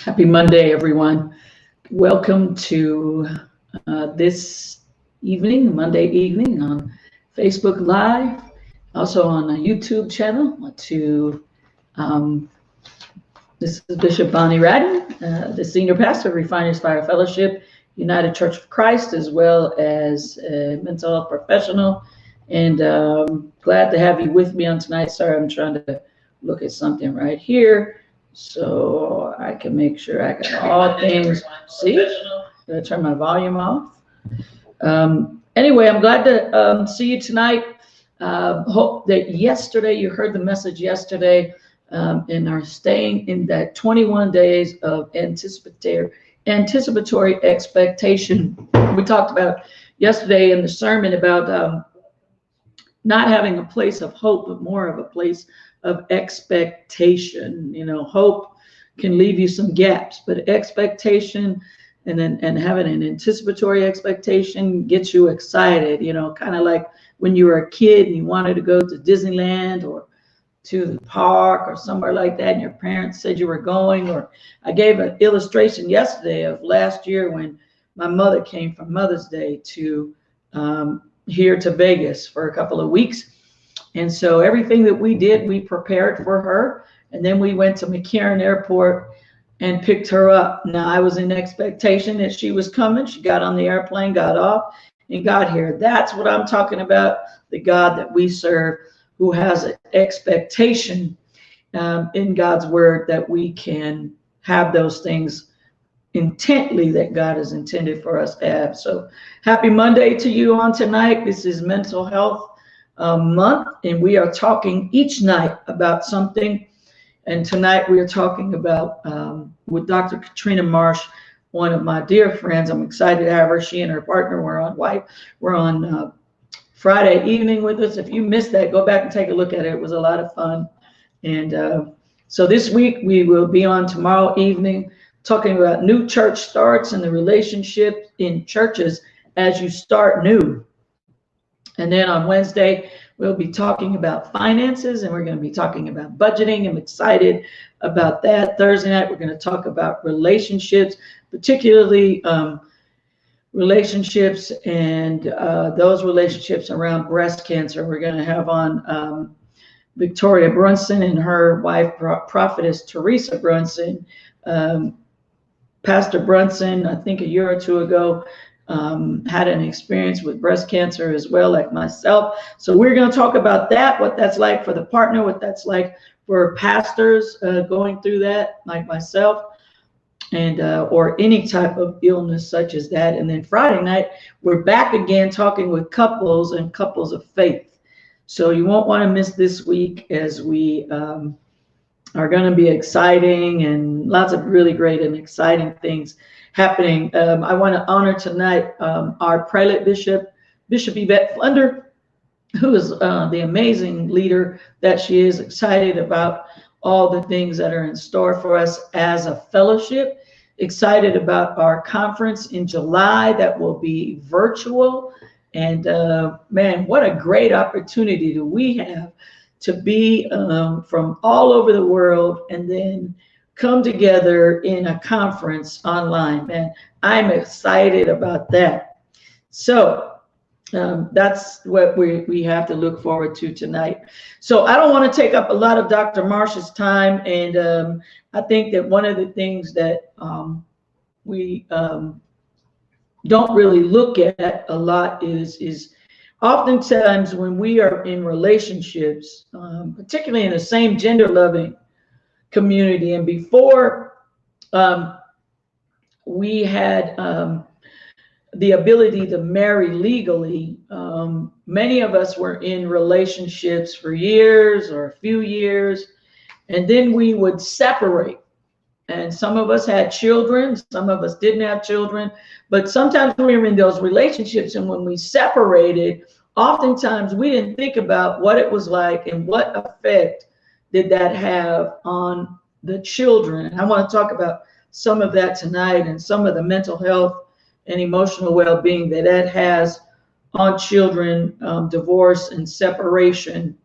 Happy Monday, everyone. Welcome to this evening, Monday evening, on Facebook Live, also on a YouTube channel. Um, this is Bishop Bonnie Radden, the Senior Pastor of Refiners Fire Fellowship, United Church of Christ, as well as a mental health professional. And glad to have you with me on tonight. Sorry, I'm trying to look at something right here, so I can make sure I got all things. See, did I turn my volume off? Anyway, I'm glad to see you tonight. Hope that yesterday you heard the message yesterday, and are staying in that 21 days of anticipatory expectation. We talked about yesterday in the sermon about not having a place of hope, but more of a place of expectation. You know, hope can leave you some gaps, but expectation and having an anticipatory expectation gets you excited. You know, kind of like when you were a kid and you wanted to go to Disneyland or to the park or somewhere like that, and your parents said you were going. Or I gave an illustration yesterday of last year when my mother came from Mother's Day to here to Vegas for a couple of weeks. And so everything that we did, we prepared for her. And then we went to McCarran Airport and picked her up. Now, I was in expectation that she was coming. She got on the airplane, got off, and got here. That's what I'm talking about, the God that we serve, who has an expectation in God's word that we can have those things intently that God has intended for us to have. So happy Monday to you on tonight. This is Mental Health Month, and we are talking each night about something. And tonight we are talking about with Dr. Katrina Marsh, one of my dear friends. I'm excited to have her. She and her partner were on Friday evening with us. If you missed that, go back and take a look at it. It was a lot of fun. And so this week we will be on tomorrow evening talking about new church starts and the relationship in churches as you start new. And then on Wednesday, we'll be talking about finances, and we're going to be talking about budgeting. I'm excited about that. Thursday night, we're going to talk about relationships, particularly relationships and those relationships around breast cancer. We're going to have on Victoria Brunson and her wife, prophetess Teresa Brunson. Pastor Brunson, I think a year or two ago, had an experience with breast cancer as well, like myself. So we're going to talk about that, what that's like for the partner, what that's like for pastors going through that, like myself, and or any type of illness such as that. And then Friday night, we're back again talking with couples and couples of faith. So you won't want to miss this week, as we are going to be exciting and lots of really great and exciting things happening. I want to honor tonight our prelate bishop, Bishop Yvette Flunder, who is the amazing leader that she is. Excited about all the things that are in store for us as a fellowship. Excited about our conference in July that will be virtual. And man, what a great opportunity do we have to be from all over the world and then come together in a conference online. Man, I'm excited about that. So that's what we have to look forward to tonight. So I don't want to take up a lot of Dr. Marsh's time. And I think that one of the things that we don't really look at a lot is oftentimes when we are in relationships, particularly in the same gender loving community, and before we had the ability to marry legally, many of us were in relationships for years or a few years, and then we would separate. And some of us had children, some of us didn't have children, but sometimes we were in those relationships, and when we separated, oftentimes we didn't think about what it was like and what effect did that have on the children. And I want to talk about some of that tonight, and some of the mental health and emotional well-being that has on children, divorce and separation.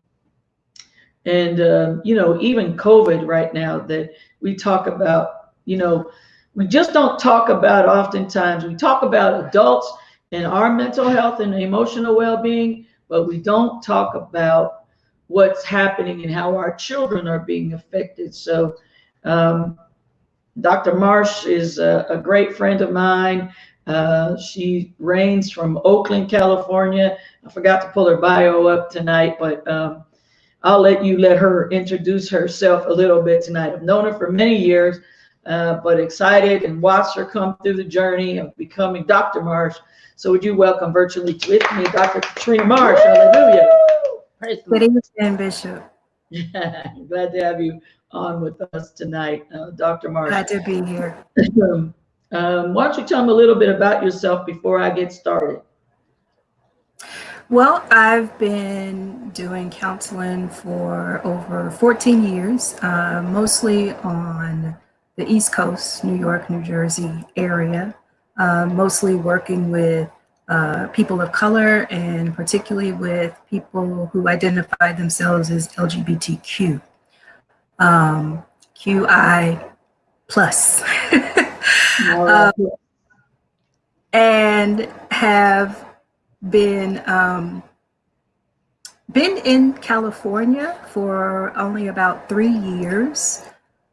And, you know, even COVID right now, that we talk about we just don't talk about, oftentimes we talk about adults and our mental health and emotional well-being, but we don't talk about what's happening and how our children are being affected. So Dr. Marsh is a great friend of mine. She reigns from Oakland, California. I forgot to pull her bio up tonight, but I'll let her introduce herself a little bit tonight. I've known her for many years, but excited and watched her come through the journey of becoming Dr. Marsh. So would you welcome virtually with me, Dr. Katrina Marsh. Hallelujah. Praise Good evening, Bishop. Glad to have you on with us tonight, Dr. Marsh. Glad to be here. Why don't you tell me a little bit about yourself before I get started? Well, I've been doing counseling for over 14 years, mostly on the East Coast, New York, New Jersey area, mostly working with people of color and particularly with people who identify themselves as LGBTQ, QI plus. And have been in California for only about 3 years.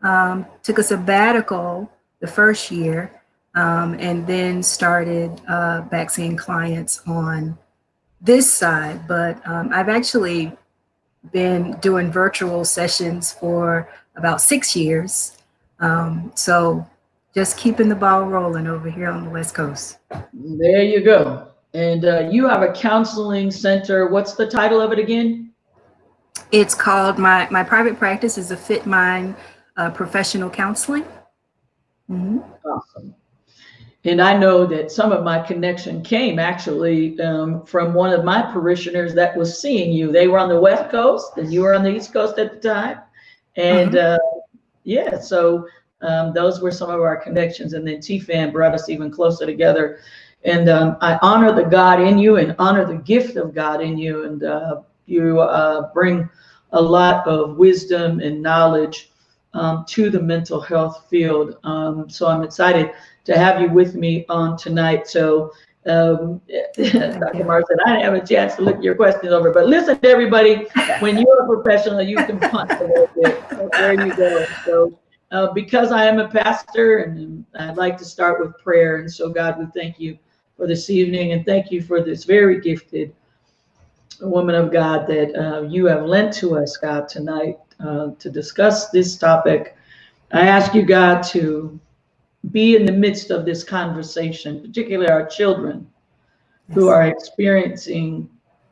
Took a sabbatical the first year, and then started back seeing clients on this side. But I've actually been doing virtual sessions for about 6 years. So just keeping the ball rolling over here on the West Coast. There you go. And you have a counseling center. What's the title of it again? It's called, my private practice is a Fit Mind Professional Counseling. Mm-hmm. Awesome. And I know that some of my connection came actually from one of my parishioners that was seeing you. They were on the West Coast and you were on the East Coast at the time. And yeah, so those were some of our connections. And then TFAN brought us even closer together. And I honor the God in you and honor the gift of God in you. And you bring a lot of wisdom and knowledge to the mental health field. So I'm excited to have you with me on tonight. So Dr. Marsh said, I didn't have a chance to look your questions over, but listen to everybody, when you're a professional, you can punt a little bit. So there you go. So because I am a pastor, and I'd like to start with prayer. And so God, we thank you for this evening, and thank you for this very gifted woman of God that you have lent to us, God, tonight to discuss this topic. I ask you, God, to be in the midst of this conversation, particularly our children who are experiencing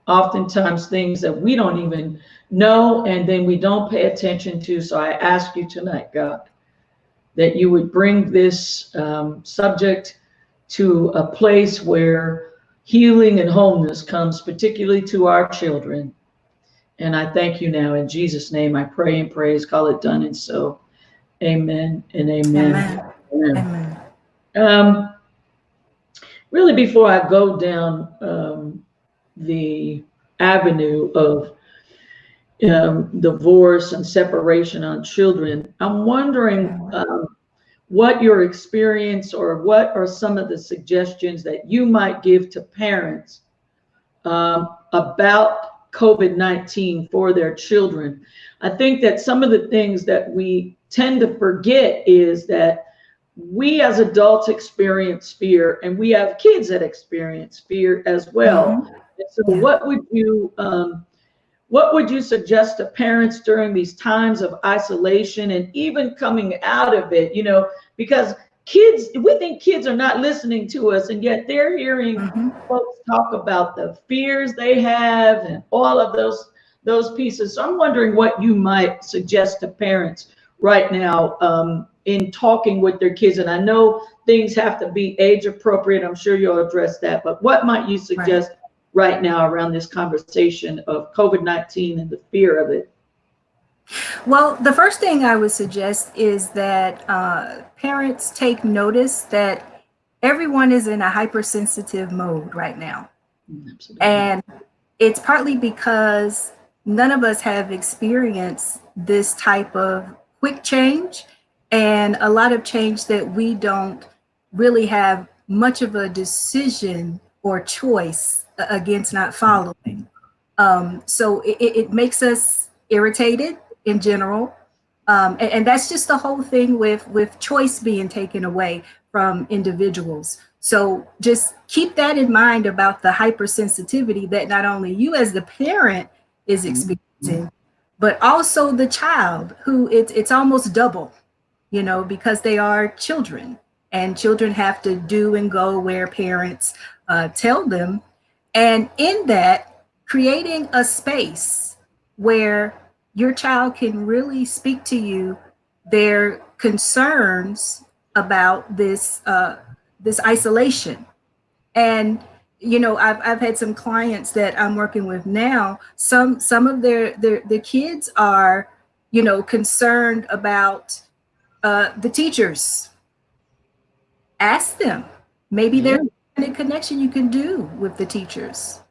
oftentimes things that we don't even know and then we don't pay attention to. So I ask you tonight, God, that you would bring this subject to a place where healing and wholeness comes, particularly to our children. And I thank you now in Jesus' name. I pray and praise, call it done. And so, amen and amen. Amen. Amen. Really, before I go down the avenue of divorce and separation on children, I'm wondering what your experience or what are some of the suggestions that you might give to parents about COVID-19 for their children. I think that some of the things that we tend to forget is that we as adults experience fear, and we have kids that experience fear as well. And so what would you suggest to parents during these times of isolation and even coming out of it? You know, because kids, we think kids are not listening to us, and yet they're hearing folks talk about the fears they have and all of those pieces. So I'm wondering what you might suggest to parents right now in talking with their kids. And I know things have to be age appropriate. I'm sure you'll address that, but what might you suggest right now around this conversation of COVID-19 and the fear of it? Well, the first thing I would suggest is that parents take notice that everyone is in a hypersensitive mode right now. Absolutely. And it's partly because none of us have experienced this type of quick change and a lot of change that we don't really have much of a decision or choice against not following. So it makes us irritated in general. And that's just the whole thing with choice being taken away from individuals. So just keep that in mind about the hypersensitivity that not only you as the parent is experiencing, but also the child who it's almost double, you know, because they are children and children have to do and go where parents tell them. And in that, creating a space where your child can really speak to you their concerns about this isolation. And you know, I've had some clients that I'm working with now. Some of their kids are, you know, concerned about the teachers. Ask them. Maybe Yeah. there's a connection you can do with the teachers.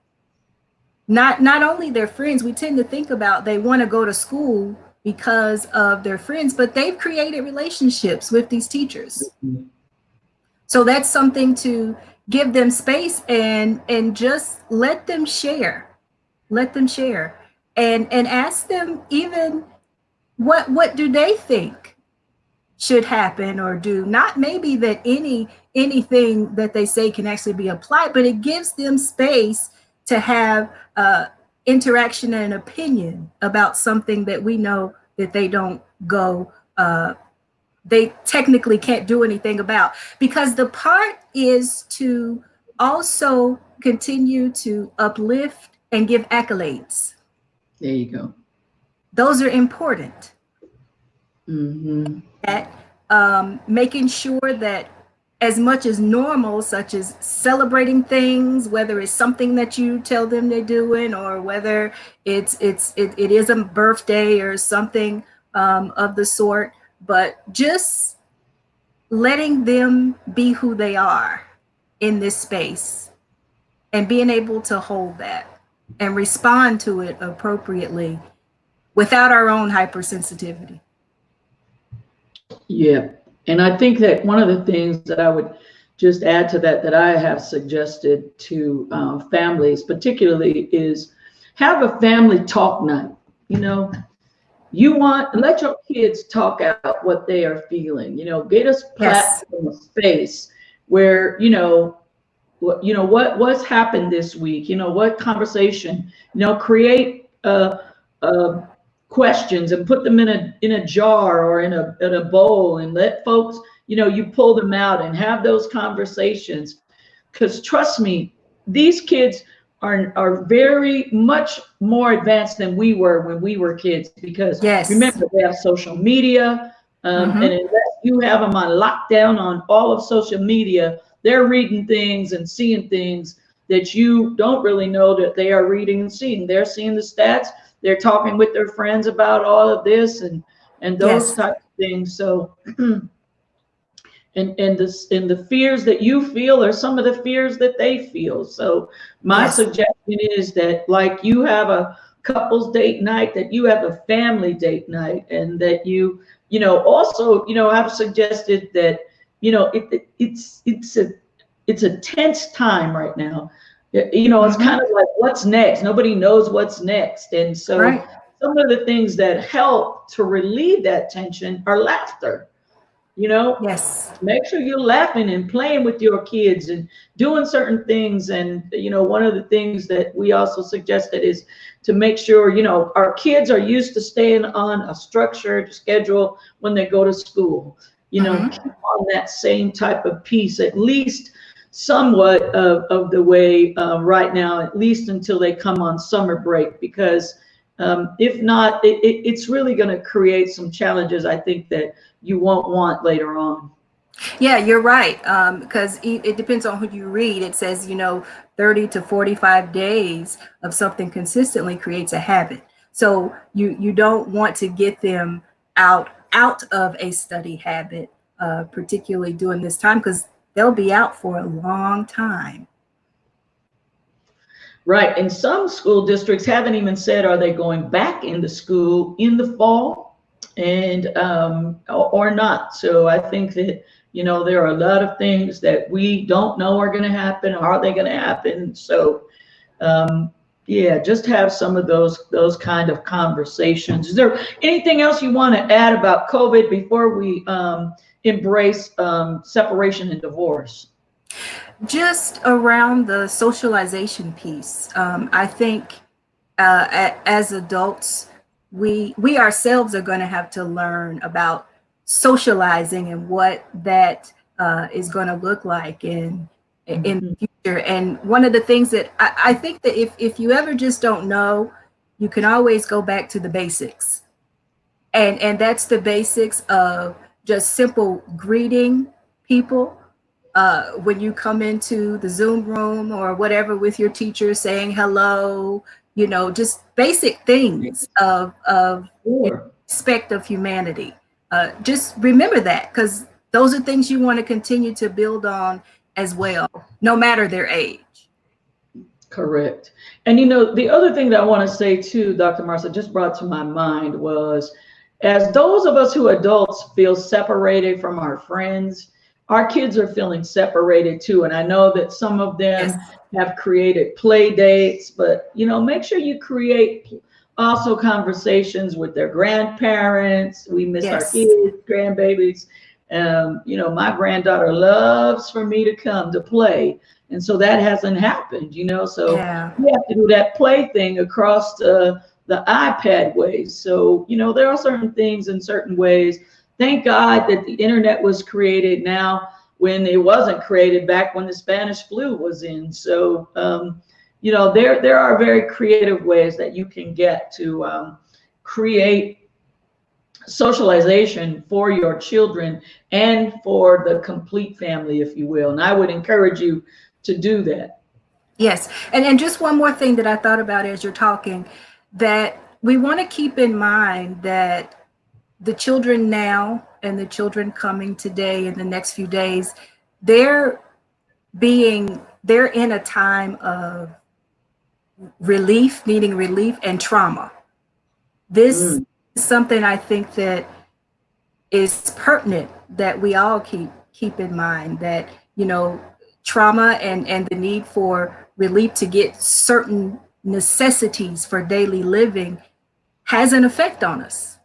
Not only their friends. We tend to think about they want to go to school because of their friends, but they've created relationships with these teachers. So that's something to give them space and just let them share. Let them share. And ask them even what do they think should happen or do. Not maybe that anything that they say can actually be applied, but it gives them space to have interaction and opinion about something that we know that they don't go they technically can't do anything about. Because the part is to also continue to uplift and give accolades. There you go. Those are important. Mm-hmm. At making sure that as much as normal, such as celebrating things, whether it's something that you tell them they're doing, or whether it is a birthday or something of the sort, but just letting them be who they are in this space and being able to hold that and respond to it appropriately without our own hypersensitivity. Yeah. And I think that one of the things that I would just add to that, that I have suggested to families, particularly, is have a family talk night. You know, you want let your kids talk out what they are feeling. You know, get us Yes. platform, a space where what's happened this week. You know, what conversation. You know, create a questions and put them in a jar or in a bowl and let folks, you pull them out and have those conversations. Because trust me, these kids are very much more advanced than we were when we were kids, because Yes. remember, they have social media, and Mm-hmm. unless you have them on lockdown on all of social media, they're reading things and seeing things that you don't really know that they are reading and seeing. They're seeing the stats, they're talking with their friends about all of this and those Yes. types of things. So and the fears that you feel are some of the fears that they feel. So my Yes. suggestion is that, like, you have a couples date night, that you have a family date night, and that also, I've suggested that, it's a tense time right now. It's Mm-hmm. kind of like, what's next? Nobody knows what's next. And so Right. some of the things that help to relieve that tension are laughter. You know, Yes. make sure you're laughing and playing with your kids and doing certain things. And, one of the things that we also suggested is to make sure, our kids are used to staying on a structured schedule when they go to school. Mm-hmm. Keep on that same type of piece, at least somewhat of the way right now, at least until they come on summer break, because if not, it's really going to create some challenges, I think, that you won't want later on. Yeah, you're right. Because it depends on who you read. It says, 30 to 45 days of something consistently creates a habit. So you don't want to get them out of a study habit, particularly during this time, because they'll be out for a long time. Right. And some school districts haven't even said, are they going back into school in the fall? and or not. So I think that, you know, there are a lot of things that we don't know are going to happen. Are they going to happen? So yeah, just have some of those kind of conversations. Is there anything else you want to add about COVID before we embrace separation and divorce? Just around the socialization piece, I think as adults, we ourselves are going to have to learn about socializing and what that is going to look like in the future. And one of the things that I think that if you ever just don't know, you can always go back to the basics. And that's the basics of just simple greeting people when you come into the Zoom room or whatever with your teacher, saying hello, you know, just basic things of Sure. respect of humanity. Just remember that, because those are things you want to continue to build on as well, no matter their age. Correct. And you know, the other thing that I want to say too, Dr. Marcia, just brought to my mind was, as those of us who adults feel separated from our friends, our kids are feeling separated too. And I know that some of them have created play dates, but you know, make sure you create also conversations with their grandparents. We miss our kids, grandbabies. You know, my granddaughter loves for me to come to play. And so that hasn't happened, you know, so we have to do that play thing across the iPad ways. So, you know, there are certain things in certain ways. Thank God that the internet was created now when it wasn't created back when the Spanish flu was in. So, you know, there are very creative ways that you can get to create socialization for your children and for the complete family, if you will. And I would encourage you to do that. Yes. And just one more thing that I thought about as you're talking, that we want to keep in mind that the children now and the children coming today in the next few days, they're in a time of relief, needing relief and trauma. This is something I think that is pertinent that we all keep in mind, that, you know, trauma and the need for relief to get certain necessities for daily living has an effect on us.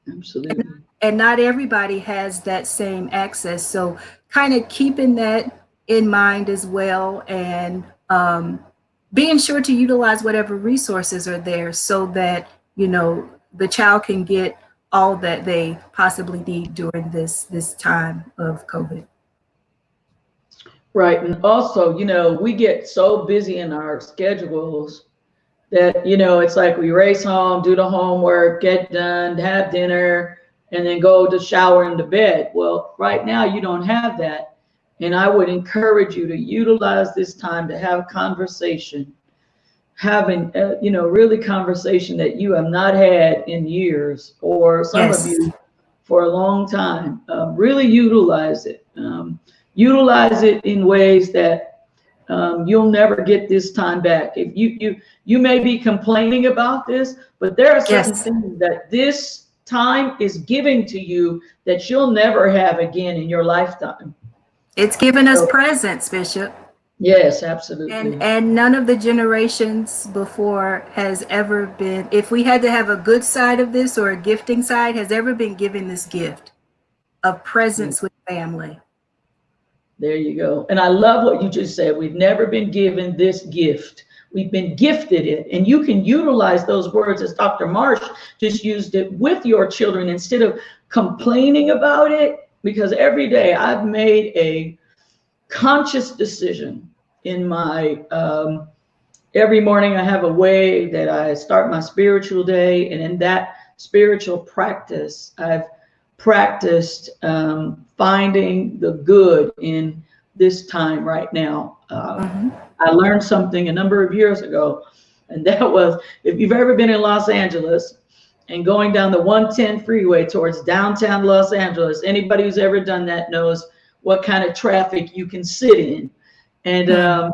Absolutely. And not everybody has that same access. So kind of keeping that in mind as well, and being sure to utilize whatever resources are there so that, you know, the child can get all that they possibly need during this time of COVID. Right. And also, you know, we get so busy in our schedules that, you know, it's like we race home, do the homework, get done, have dinner, and then go to shower and to bed. Well, right now you don't have that. And I would encourage you to utilize this time to have conversation, having, you know, really conversation that you have not had in years, or some of you for a long time. Really utilize it. Utilize it in ways that you'll never get this time back. If you may be complaining about this, but there are certain things that this time is giving to you that you'll never have again in your lifetime. It's given us presents, Bishop. Yes, absolutely. And none of the generations before has ever been, if we had to have a good side of this or a gifting side, has ever been given this gift of presence with family. There you go. And I love what you just said. We've never been given this gift. We've been gifted it. And you can utilize those words as Dr. Marsh just used it with your children instead of complaining about it. Because every day I've made a conscious decision in my, every morning I have a way that I start my spiritual day. And in that spiritual practice, I've practiced finding the good in this time right now. I learned something a number of years ago, and that was, if you've ever been in Los Angeles and going down the 110 freeway towards downtown Los Angeles, anybody who's ever done that knows what kind of traffic you can sit in. And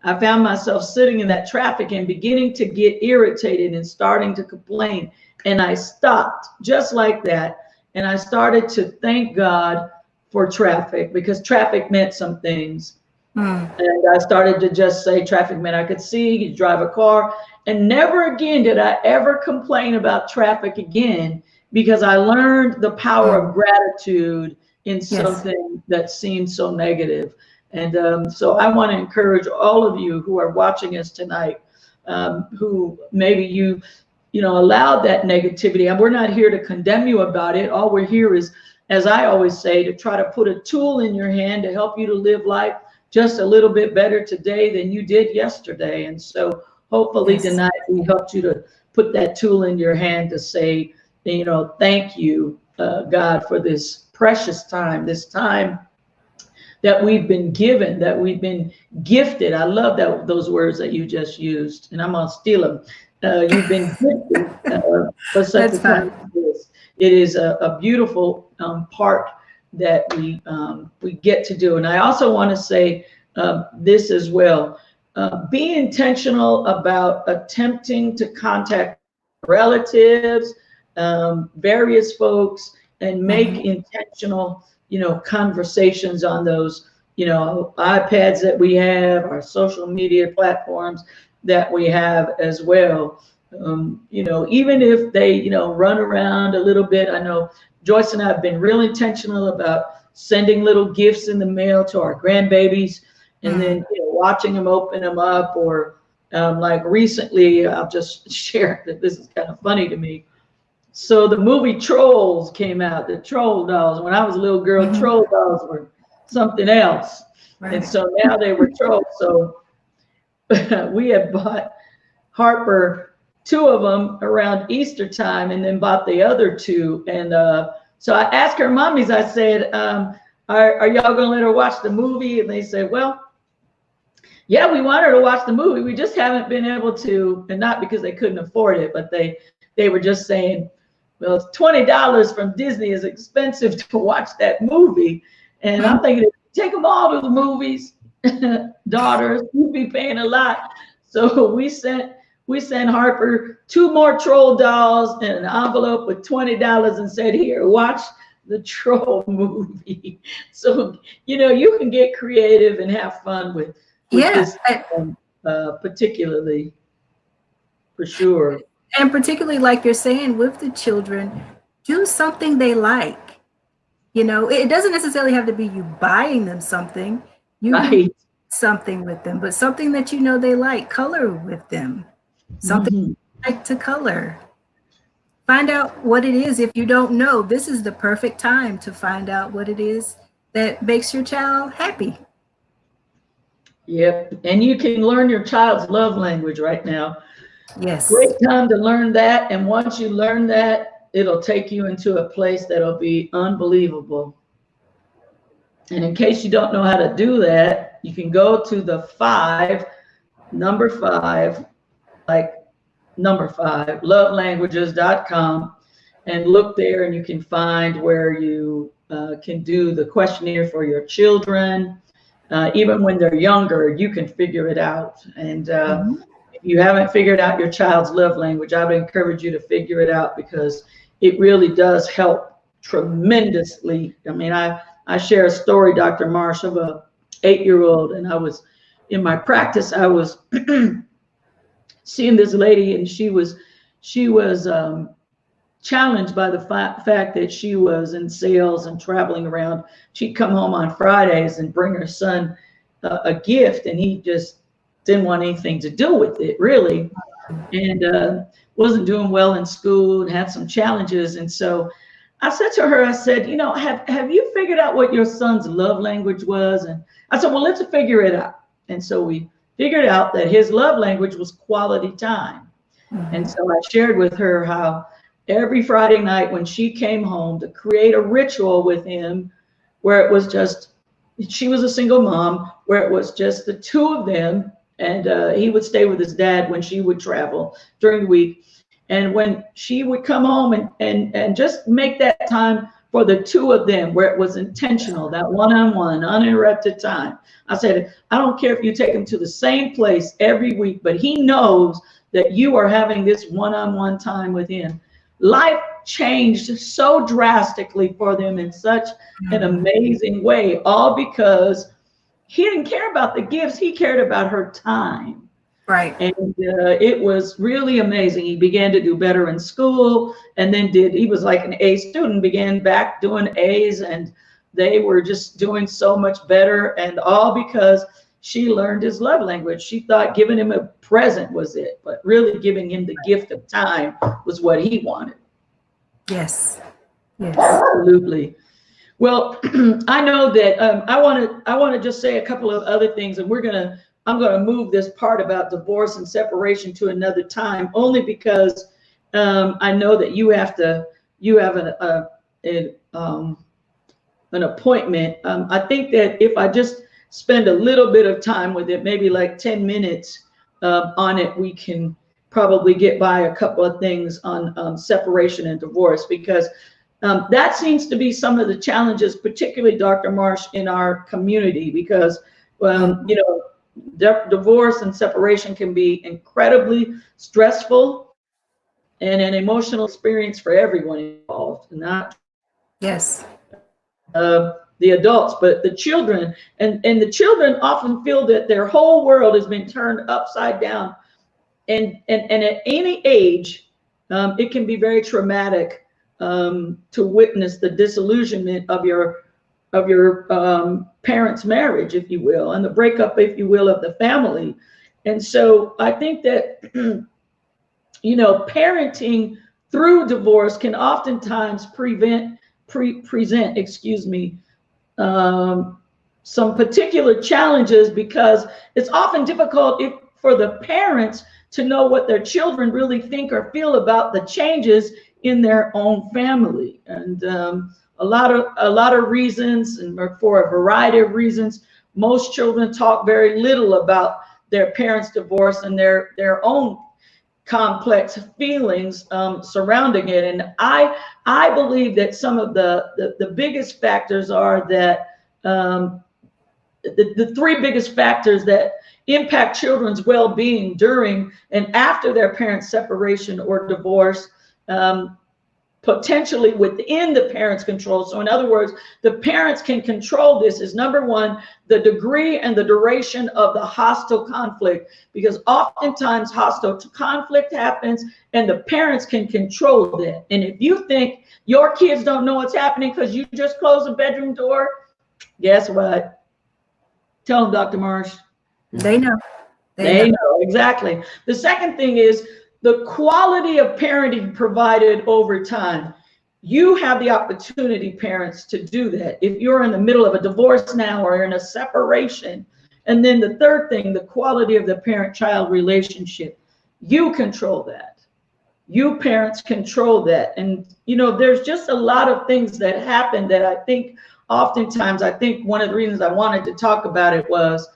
I found myself sitting in that traffic and beginning to get irritated and starting to complain. And I stopped just like that. And I started to thank God for traffic, because traffic meant some things. And I started to just say traffic meant I could see, you drive a car. And never again did I ever complain about traffic again, because I learned the power of gratitude in something that seemed so negative. And so I want to encourage all of you who are watching us tonight, who maybe you allowed that negativity. And we're not here to condemn you about it. All we're here is, as I always say, to try to put a tool in your hand to help you to live life just a little bit better today than you did yesterday. And so hopefully tonight we helped you to put that tool in your hand to say, thank you, God, for this precious time, this time that we've been given, that we've been gifted. I love those words that you just used, and I'm gonna steal them. You've been gifted for such a time as this. It is a beautiful part that we get to do. And I also want to say this as well. Be intentional about attempting to contact relatives, various folks, and make intentional, conversations on those, iPads that we have, our social media platforms that we have as well. Even if they, run around a little bit. I know Joyce and I have been real intentional about sending little gifts in the mail to our grandbabies, and then watching them open them up. Or like recently, I'll just share that this is kind of funny to me. So the movie Trolls came out, the Troll dolls. When I was a little girl, Troll dolls were something else. Right. And so now they were trolls. So we had bought Harper 2 of them around Easter time, and then bought the other 2. And so I asked her mommies, I said, are y'all gonna let her watch the movie? And they said, well, yeah, we want her to watch the movie. We just haven't been able to, and not because they couldn't afford it, but they were just saying, well, it's $20 from Disney is expensive to watch that movie. And I'm thinking, take them all to the movies, daughters, you'd be paying a lot. So we sent Harper 2 more Troll dolls and an envelope with $20 and said, here, watch the Troll movie. So, you can get creative and have fun with this, particularly, for sure. And particularly, like you're saying, with the children, do something they like. It doesn't necessarily have to be you buying them something. You can do something with them, but something that they like. Color with them. Something they like to color. Find out what it is. If you don't know, this is the perfect time to find out what it is that makes your child happy. Yep. And you can learn your child's love language right now. Yes. Great time to learn that. And once you learn that, it'll take you into a place that'll be unbelievable. And in case you don't know how to do that, you can go to the number 5, lovelanguages.com, and look there, and you can find where you can do the questionnaire for your children. Even when they're younger, you can figure it out. And if you haven't figured out your child's love language, I would encourage you to figure it out, because it really does help tremendously. I mean, I share a story, Dr. Marsh, of a 8-year-old, and I was in my practice. I was seeing this lady, and she was challenged by the fact that she was in sales and traveling around. She'd come home on Fridays and bring her son a gift, and he just didn't want anything to do with it, really, and wasn't doing well in school and had some challenges. And so I said to her, I said, have you figured out what your son's love language was? And I said, well, let's figure it out. And so we figured out that his love language was quality time. And so I shared with her how every Friday night when she came home, to create a ritual with him where it was just, she was a single mom, where it was just the 2 of them, and he would stay with his dad when she would travel during the week. And when she would come home and just make that time for the two of them, where it was intentional, that one-on-one, uninterrupted time. I said, I don't care if you take him to the same place every week, but he knows that you are having this one-on-one time with him. Life changed so drastically for them in such an amazing way, all because he didn't care about the gifts. He cared about her time. Right. And it was really amazing. He began to do better in school, and then he was like an A student, began back doing A's, and they were just doing so much better. And all because she learned his love language. She thought giving him a present was it, but really giving him the gift of time was what he wanted. Yes. Yes. Absolutely. Well, I know that I want to just say a couple of other things, and I'm going to move this part about divorce and separation to another time, only because I know that you have an appointment. I think that if I just spend a little bit of time with it, maybe like 10 minutes on it, we can probably get by a couple of things on separation and divorce, because that seems to be some of the challenges, particularly Dr. Marsh, in our community, because divorce and separation can be incredibly stressful and an emotional experience for everyone involved, not Yes. the adults, but the children. And the children often feel that their whole world has been turned upside down. And at any age, it can be very traumatic to witness the disillusionment of your parents' marriage, if you will, and the breakup, if you will, of the family. And so I think that, parenting through divorce can oftentimes present, some particular challenges, because it's often difficult for the parents to know what their children really think or feel about the changes in their own family. And a lot of reasons, and for a variety of reasons, most children talk very little about their parents' divorce and their own complex feelings surrounding it. And I believe that some of the biggest factors are that the three biggest factors that impact children's well-being during and after their parents' separation or divorce, potentially within the parents' control. So in other words, the parents can control this, is number one, the degree and the duration of the hostile conflict, because oftentimes hostile conflict happens and the parents can control that. And if you think your kids don't know what's happening because you just closed the bedroom door, guess what? Tell them, Dr. Marsh. They know. They know, exactly. The second thing is the quality of parenting provided over time. You have the opportunity, parents, to do that. If you're in the middle of a divorce now or in a separation. And then the third thing, the quality of the parent-child relationship. You control that. You parents control that. And, there's just a lot of things that happen that I think oftentimes, one of the reasons I wanted to talk about it was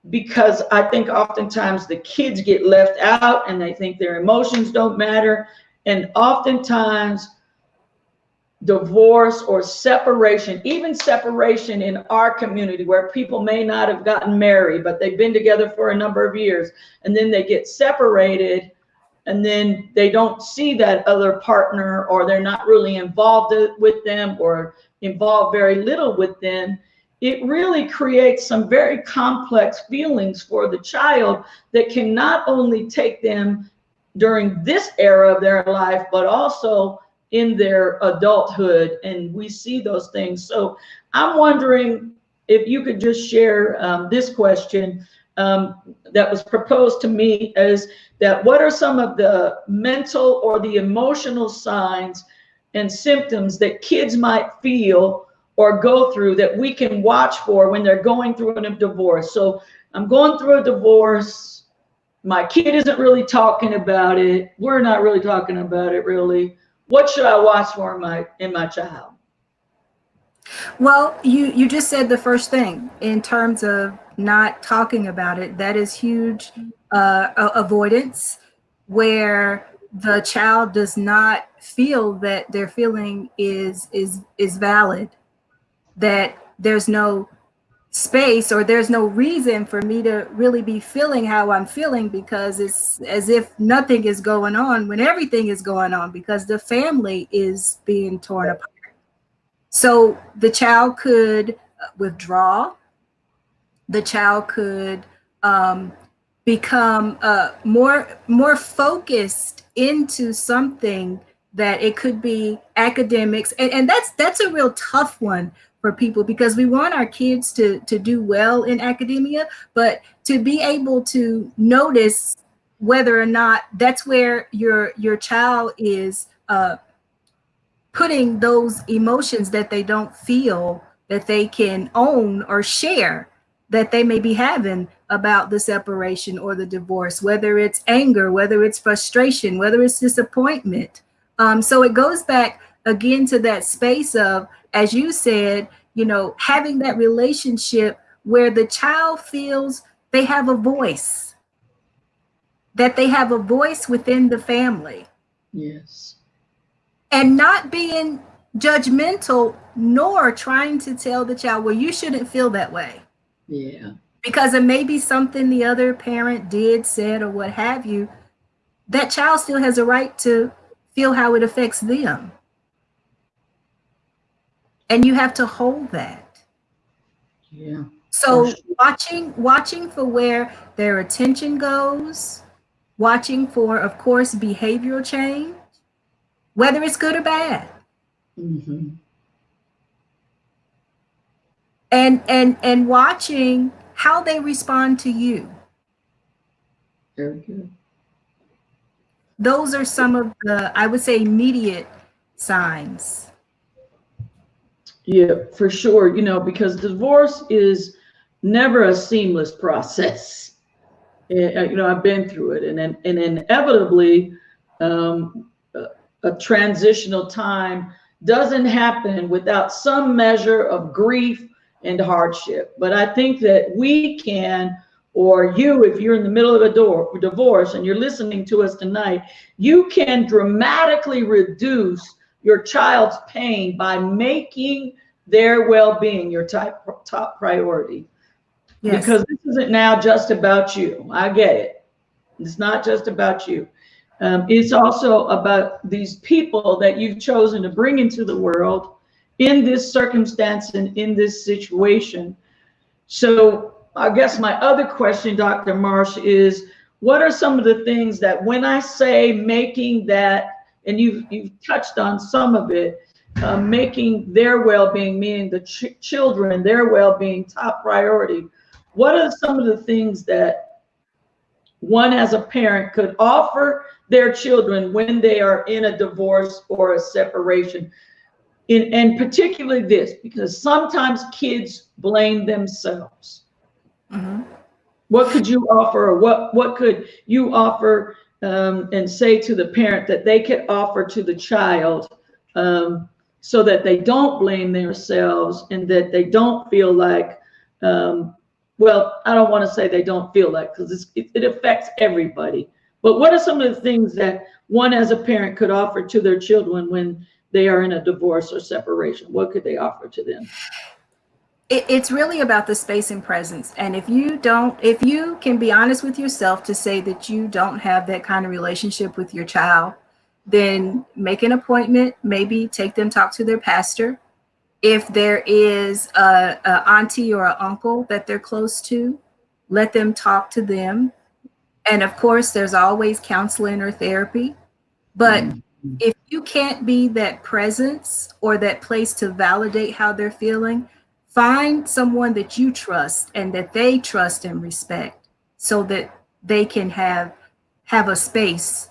because I think oftentimes the kids get left out and they think their emotions don't matter. And oftentimes divorce or separation, even separation in our community where people may not have gotten married, but they've been together for a number of years, and then they get separated, and then they don't see that other partner, or they're not really involved with them, or involved very little with them. It really creates some very complex feelings for the child that can not only take them during this era of their life, but also in their adulthood. And we see those things. So I'm wondering if you could just share this question that was proposed to me, is that what are some of the mental or the emotional signs and symptoms that kids might feel or go through that we can watch for when they're going through a divorce? So I'm going through a divorce. My kid isn't really talking about it. We're not really talking about it, really. What should I watch for in my child? Well, you just said the first thing in terms of not talking about it. That is huge avoidance, where the child does not feel that their feeling is valid, that there's no space or there's no reason for me to really be feeling how I'm feeling, because it's as if nothing is going on when everything is going on, because the family is being torn apart. So the child could withdraw. The child could become more focused into something, that it could be academics, and that's a real tough one for people, because we want our kids to do well in academia, but to be able to notice whether or not that's where your child is putting those emotions that they don't feel that they can own or share, that they may be having about the separation or the divorce, whether it's anger, whether it's frustration, whether it's disappointment. So it goes back again to that space of, as you said, having that relationship where the child feels they have a voice, that they have a voice within the family. Yes. And not being judgmental, nor trying to tell the child, well, you shouldn't feel that way. Yeah. Because it may be something the other parent did, said, or what have you. That child still has a right to feel how it affects them. And you have to hold that. Yeah. So watching for where their attention goes, watching for, of course, behavioral change, whether it's good or bad. Mm-hmm. And watching how they respond to you. Very good. Those are some of the, I would say, immediate signs. Yeah, for sure. Because divorce is never a seamless process. I've been through it, and inevitably, a transitional time doesn't happen without some measure of grief and hardship. But I think that we can, or you, if you're in the middle of a divorce and you're listening to us tonight, you can dramatically reduce your child's pain by making their well-being your top priority. Yes. Because this isn't now just about you. I get it. It's not just about you. It's also about these people that you've chosen to bring into the world in this circumstance and in this situation. So I guess my other question, Dr. Marsh, is what are some of the things that when I say making that, and you've touched on some of it, making their well-being, meaning the children, their well-being top priority, what are some of the things that one as a parent could offer their children when they are in a divorce or a separation? And particularly this, because sometimes kids blame themselves. Mm-hmm. What could you offer, or what could you offer and say to the parent that they could offer to the child so that they don't blame themselves and that they don't feel like, well, I don't want to say they don't feel like, because it affects everybody. But what are some of the things that one as a parent could offer to their children when they are in a divorce or separation? What could they offer to them? It's really about the space and presence. And if you can be honest with yourself to say that you don't have that kind of relationship with your child, then make an appointment, maybe take them, talk to their pastor. If there is a auntie or an uncle that they're close to, let them talk to them. And of course, there's always counseling or therapy. But if you can't be that presence or that place to validate how they're feeling, find someone that you trust and that they trust and respect, so that they can have a space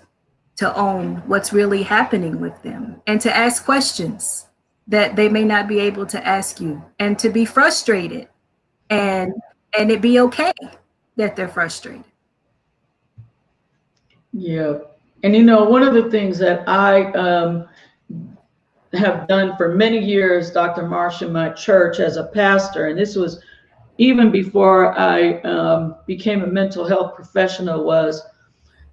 to own what's really happening with them, and to ask questions that they may not be able to ask you, and to be frustrated, and it be okay that they're frustrated. Yeah. And one of the things that I have done for many years, Dr. Marsh, in my church as a pastor, and this was even before I became a mental health professional, was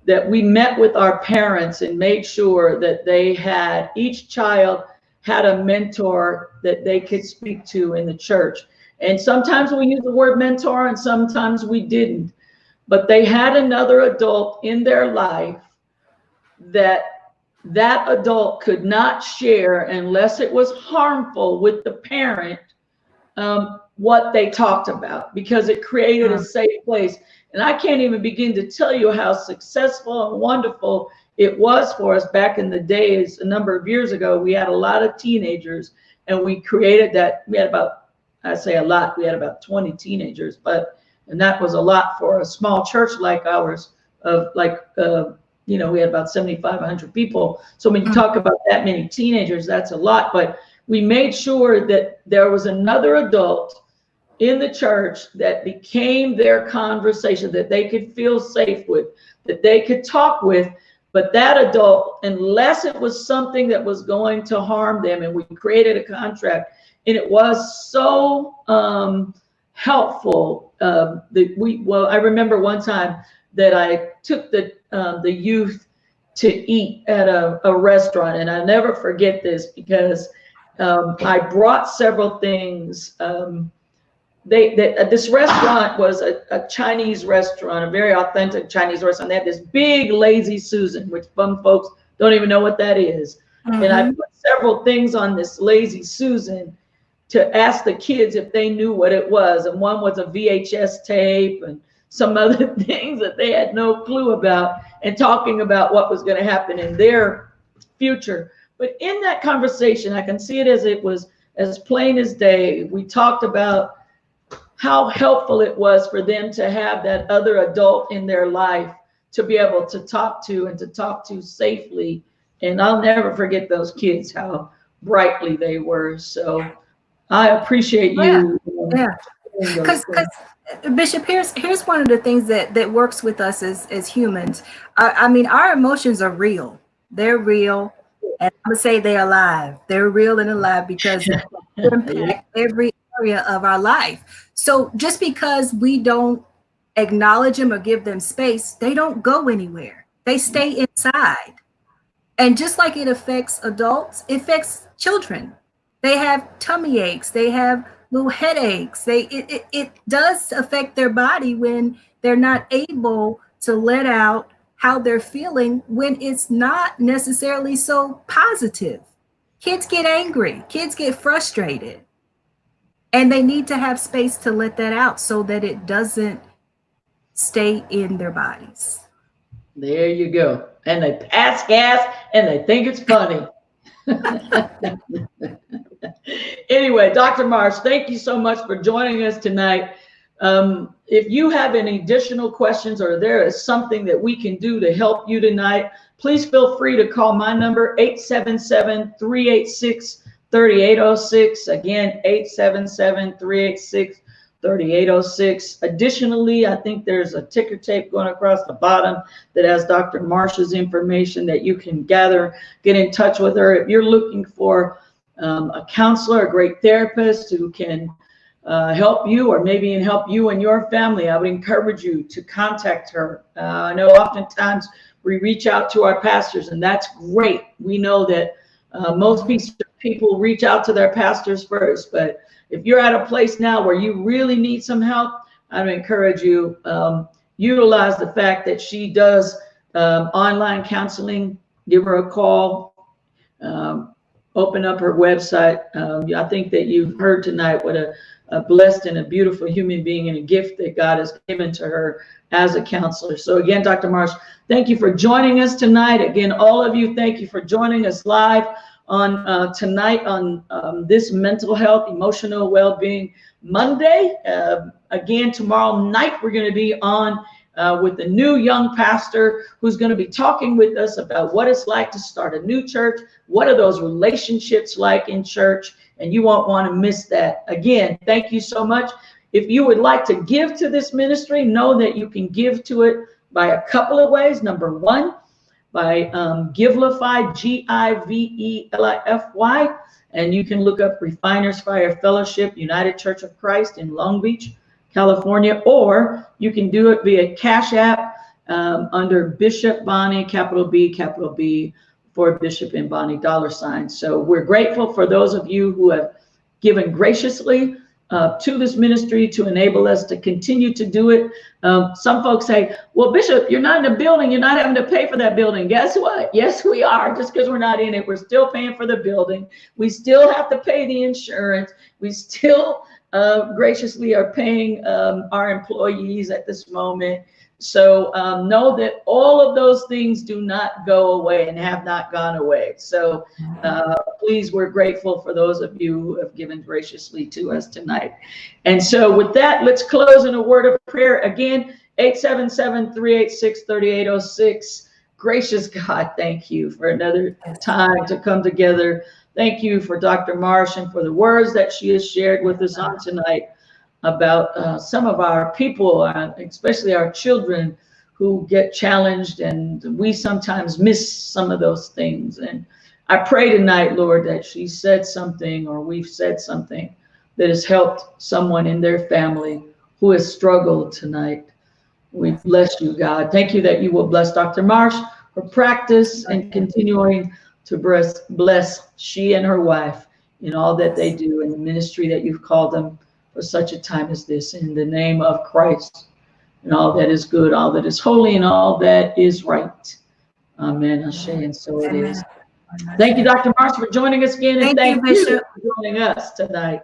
that we met with our parents and made sure that each child had a mentor that they could speak to in the church. And sometimes we use the word mentor and sometimes we didn't, but they had another adult in their life that adult could not share unless it was harmful with the parent, what they talked about, because it created a safe place. And I can't even begin to tell you how successful and wonderful it was for us back in the days. A number of years ago, we had a lot of teenagers, and we created that. We had about, I say a lot, we had about 20 teenagers, and that was a lot for a small church like ours of like, we had about 7,500 people. So when you talk about that many teenagers, that's a lot. But we made sure that there was another adult in the church that became their conversation, that they could feel safe with, that they could talk with. But that adult, unless it was something that was going to harm them, and we created a contract, and it was so helpful. I remember one time that I took the youth to eat at a restaurant, and I never forget this because I brought several things. This restaurant was a Chinese restaurant, a very authentic Chinese restaurant. They had this big Lazy Susan, which some folks don't even know what that is. And I put several things on this Lazy Susan to ask the kids if they knew what it was. And one was a VHS tape and some other things that they had no clue about, and talking about what was going to happen in their future. But in that conversation, I can see it was as plain as day. We talked about how helpful it was for them to have that other adult in their life to be able to talk to, and to talk to safely. And I'll never forget those kids, how brightly they were. So I appreciate you. Yeah. Because Bishop, here's one of the things that works with us as humans. I mean, our emotions are real. They're real. And I'm going to say they're alive. They're real and alive because they impact every area of our life. So just because we don't acknowledge them or give them space, they don't go anywhere. They stay inside. And just like it affects adults, it affects children. They have tummy aches. They have little headaches. It does affect their body when they're not able to let out how they're feeling when it's not necessarily so positive. Kids get angry. Kids get frustrated. And they need to have space to let that out so that it doesn't stay in their bodies. There you go. And they pass gas and they think it's funny. Anyway, Dr. Marsh, thank you so much for joining us tonight. If you have any additional questions, or there is something that we can do to help you tonight, please feel free to call my number, 877-386-3806. Again, 877-386-3806. Additionally, I think there's a ticker tape going across the bottom that has Dr. Marsh's information that you can get in touch with her. If you're looking for a counselor, a great therapist who can help you, or maybe help you and your family, I would encourage you to contact her. I know oftentimes we reach out to our pastors, and that's great. We know that most people reach out to their pastors first, but if you're at a place now where you really need some help, I would encourage you, utilize the fact that she does online counseling. Give her a call, open up her website. I think that you've heard tonight what a blessed and a beautiful human being and a gift that God has given to her as a counselor. So again, Dr. Marsh, thank you for joining us tonight. Again, all of you, thank you for joining us live on tonight on this Mental Health, Emotional Wellbeing Monday. Again, tomorrow night, we're going to be on with a new young pastor who's going to be talking with us about what it's like to start a new church. What are those relationships like in church? And you won't want to miss that. Again, thank you so much. If you would like to give to this ministry, know that you can give to it by a couple of ways. Number one, by Givelify, Givelify, and you can look up Refiners Fire Fellowship, United Church of Christ in Long Beach, California, or you can do it via Cash App. under Bishop Bonnie, capital B for Bishop and Bonnie $. So we're grateful for those of you who have given graciously to this ministry to enable us to continue to do it. Some folks say, well, Bishop, you're not in a building. You're not having to pay for that building. Guess what? Yes, we are. Just because we're not in it, we're still paying for the building. We still have to pay the insurance. We still graciously are paying our employees at this moment. So know that all of those things do not go away and have not gone away. So please, we're grateful for those of you who have given graciously to us tonight. And so with that, let's close in a word of prayer. Again, 877-386-3806. Gracious God, thank you for another time to come together. Thank you for Dr. Marsh and for the words that she has shared with us on tonight about some of our people, especially our children, who get challenged, and we sometimes miss some of those things. And I pray tonight, Lord, that she said something or we've said something that has helped someone in their family who has struggled tonight. We bless you, God. Thank you that you will bless Dr. Marsh for practice and continuing to bless she and her wife in all that they do in the ministry that you've called them for such a time as this, in the name of Christ, and all that is good, all that is holy, and all that is right. Amen. Ashe, and so it is. Thank you, Dr. Marsh, for joining us again, and thank you, Bishop, for joining us tonight.